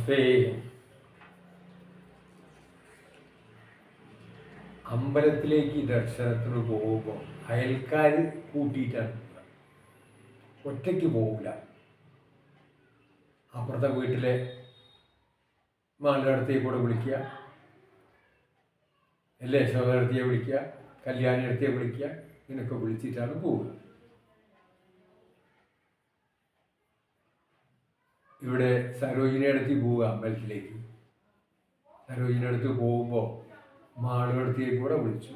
നമസ്തേ. അമ്പലത്തിലേക്ക് ദർശനത്തിന് പോകുമ്പോൾ അയൽക്കാർ കൂട്ടിയിട്ടാണ് പോവുക. ഒറ്റയ്ക്ക് പോകില്ല. അപ്പുറത്തെ വീട്ടിലെ മാലടത്തേക്ക് കൂടെ വിളിക്കുക, അല്ലേ യശോദടത്തിയെ വിളിക്കുക, കല്യാണിടത്തിയെ വിളിക്കുക, ഇങ്ങനെയൊക്കെ വിളിച്ചിട്ടാണ് പോവുക. ഇവിടെ സരോജിനിയടുത്ത് പോവുക അമ്പലത്തിലേക്ക്. സരോജിനിയടുത്ത് പോകുമ്പോൾ മാളുകടത്തിലേക്ക് കൂടെ വിളിച്ചു.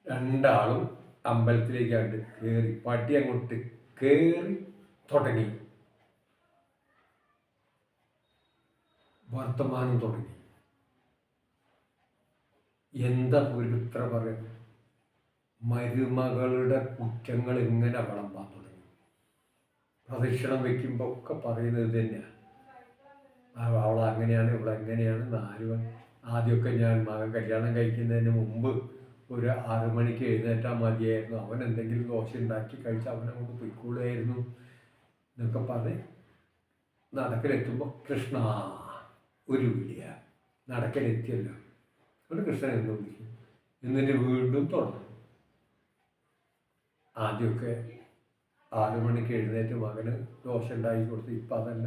രണ്ടാളും അമ്പലത്തിലേക്കാണ്ട് കയറി, പടി അങ്ങോട്ട് കയറി തുടങ്ങി. വർത്തമാനം തുടങ്ങി. എന്താ പൊരുത്ര പറയുന്നത്? മരുമകളുടെ കുറ്റങ്ങൾ ഇങ്ങനെ വിളമ്പാൻ തുടങ്ങി. പ്രദക്ഷിണം വയ്ക്കുമ്പോൾ ഒക്കെ പറയുന്നത് തന്നെയാണ്. അവൾ അങ്ങനെയാണ്, ഇവളെങ്ങനെയാണ്. ആദ്യമൊക്കെ ഞാൻ മകൻ കല്യാണം കഴിക്കുന്നതിന് മുമ്പ് ഒരു 6 മണിക്ക് എഴുന്നേറ്റാൽ മതിയായിരുന്നു, അവൻ എന്തെങ്കിലും ദോശ ഉണ്ടാക്കി കഴിച്ച് അവനെ കൊണ്ട് പൊയ്ക്കൊള്ളുമായിരുന്നു എന്നൊക്കെ പറഞ്ഞ് നടക്കലെത്തുമ്പോൾ കൃഷ്ണ ഒരു വിളിയ. നടക്കലെത്തിയല്ലോ, ഒരു കൃഷ്ണൻ എന്ന് വിളിക്കും. എന്നിട്ട് വീണ്ടും തുടങ്ങും. ആദ്യമൊക്കെ 6 മണിക്ക് എഴുന്നേറ്റ് മകന് ദോശ ഉണ്ടാക്കി കൊടുത്ത്. ഇപ്പം അതല്ല,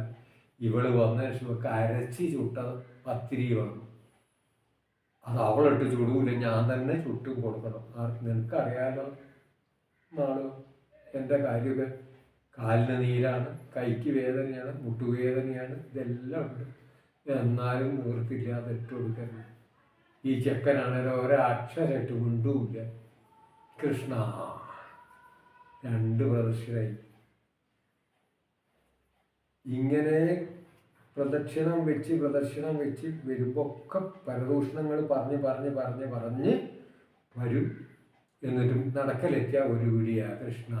ഇവള് വന്ന ശേഷം അരച്ച് ചുട്ട പത്തിരി വേണം. അത് അവളിട്ട് ചുടൂല, ഞാൻ തന്നെ ചുട്ടും കൊടുക്കണം. നിനക്കറിയാലോ നാള് എൻ്റെ കാര്യമൊക്കെ. കാലിന് നീരാണ്, കൈക്ക് വേദനയാണ്, മുട്ടുവേദനയാണ്, ഇതെല്ലാം ഉണ്ട്. എന്നാലും നിവൃത്തില്ലാതെ ഇട്ട് കൊടുക്കരുത്. ഈ ചെക്കനാണല്ലോ ഒരക്ഷരമായിട്ട് മിണ്ടുമില്ല. കൃഷ്ണ 2 പ്രദക്ഷിണായി. ഇങ്ങനെ പ്രദക്ഷിണം വെച്ച് വരുമ്പോൾ ഒക്കെ പരദൂഷണങ്ങൾ പറഞ്ഞ് വരും. എന്നിട്ടും നടക്കലെത്തിയ ഒരു വിളിയ കൃഷ്ണ.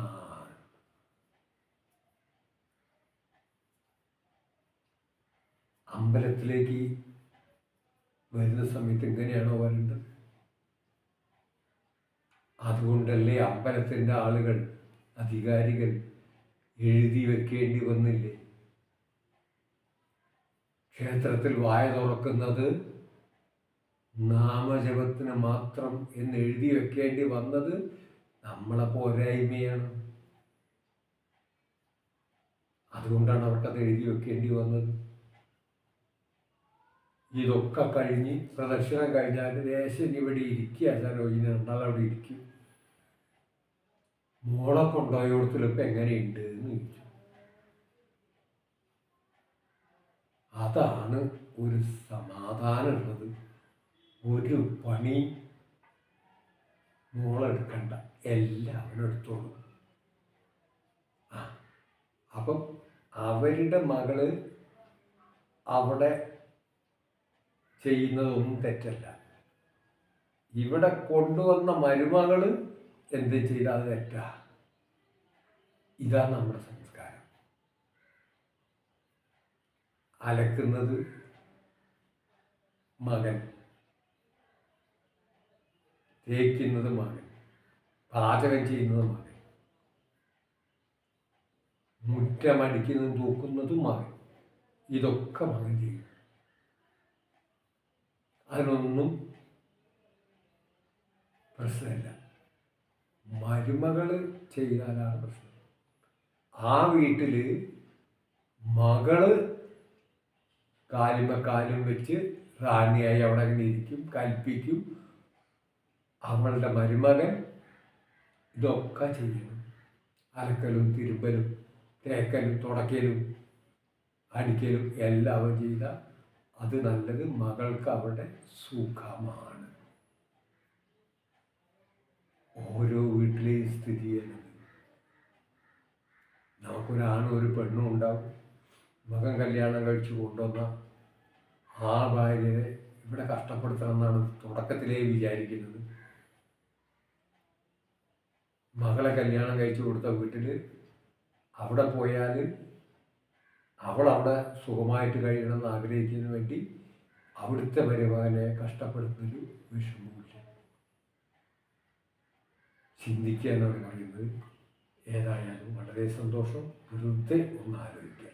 അമ്പലത്തിലേക്ക് വരുന്ന സമയത്ത് ഇങ്ങനെയാണോ വരേണ്ടത്? അതുകൊണ്ടല്ലേ അമ്പലത്തിൻ്റെ ആളുകൾ, അധികാരികൾ എഴുതി വെക്കേണ്ടി വന്നില്ലേ? ക്ഷേത്രത്തിൽ വായ തുറക്കുന്നത് നാമജപത്തിന് മാത്രം എന്ന് എഴുതി വെക്കേണ്ടി വന്നത് നമ്മളെ പോരായ്മയാണ്. അതുകൊണ്ടാണ് അവർക്കത് എഴുതി വെക്കേണ്ടി വന്നത്. ഇതൊക്കെ കഴിഞ്ഞ് പ്രദക്ഷിണം കഴിഞ്ഞാൽ ദേശം ഇവിടെ ഇരിക്കുക. സരോജിനി രണ്ടാൾ അവിടെ ഇരിക്കും. മോളെ കൊണ്ടുപോയോടത്തിലിപ്പോൾ എങ്ങനെയുണ്ട് എന്ന് ചോദിച്ചു. അതാണ് ഒരു സമാധാനമുള്ളത്. ഒരു പണി മോളെടുക്കണ്ട, എല്ലാവരും എടുത്തോളും. അപ്പം അവരുടെ മകള് അവിടെ ചെയ്യുന്നതൊന്നും തെറ്റല്ല. ഇവിടെ കൊണ്ടുവന്ന മരുമകള് എന്ത് ചെയ്താൽ അത് തെറ്റാ? ഇതാണ് നമ്മുടെ സംസ്കാരം. അലക്കുന്നത് മകൻ, തേക്കുന്നത് മകൻ, പാചകം ചെയ്യുന്നത് മകൻ, മുറ്റമടിക്കുന്നതും തൂക്കുന്നതും മകൻ. ഇതൊക്കെ മകൻ ചെയ്യും. അതിനൊന്നും പ്രശ്നമില്ല. മരുമകൾ ചെയ്താലാണ് പ്രശ്നം. ആ വീട്ടിൽ മകള് കാലും വെച്ച് റാണിയായി അവിടെ അങ്ങനെ ഇരിക്കും, കൽപ്പിക്കും. അവളുടെ മരുമകൻ ഇതൊക്കെ ചെയ്യണം. അലക്കലും തിരുമ്പലും തേക്കലും തുടക്കലും അടിക്കലും എല്ലാം ചെയ്ത അത് നല്ലത്. മകൾക്ക് അവിടെ സുഖമാണ്. ഓരോ വീട്ടിലെയും സ്ഥിതിയാണ്. നമുക്കൊരാണും ഒരു പെണ്ണും ഉണ്ടാവും. മകൻ കല്യാണം കഴിച്ച് കൊണ്ടുവന്ന ആ ഭാര്യയെ ഇവിടെ കഷ്ടപ്പെടുത്തണം എന്നാണ് തുടക്കത്തിലേ വിചാരിക്കുന്നത്. മകളെ കല്യാണം കഴിച്ചു കൊടുത്ത വീട്ടിൽ അവിടെ പോയാൽ അവളവിടെ സുഖമായിട്ട് കഴിയണമെന്ന് ആഗ്രഹിക്കുന്നതിന് വേണ്ടി അവിടുത്തെ മരുമകനെ കഷ്ടപ്പെടുന്നൊരു വിഷമമില്ല. ചിന്തിക്കുക എന്നാണ് പറയുന്നത്. ഏതായാലും വളരെ സന്തോഷം. വെറുതെ ഒന്ന് ആലോചിക്കുക.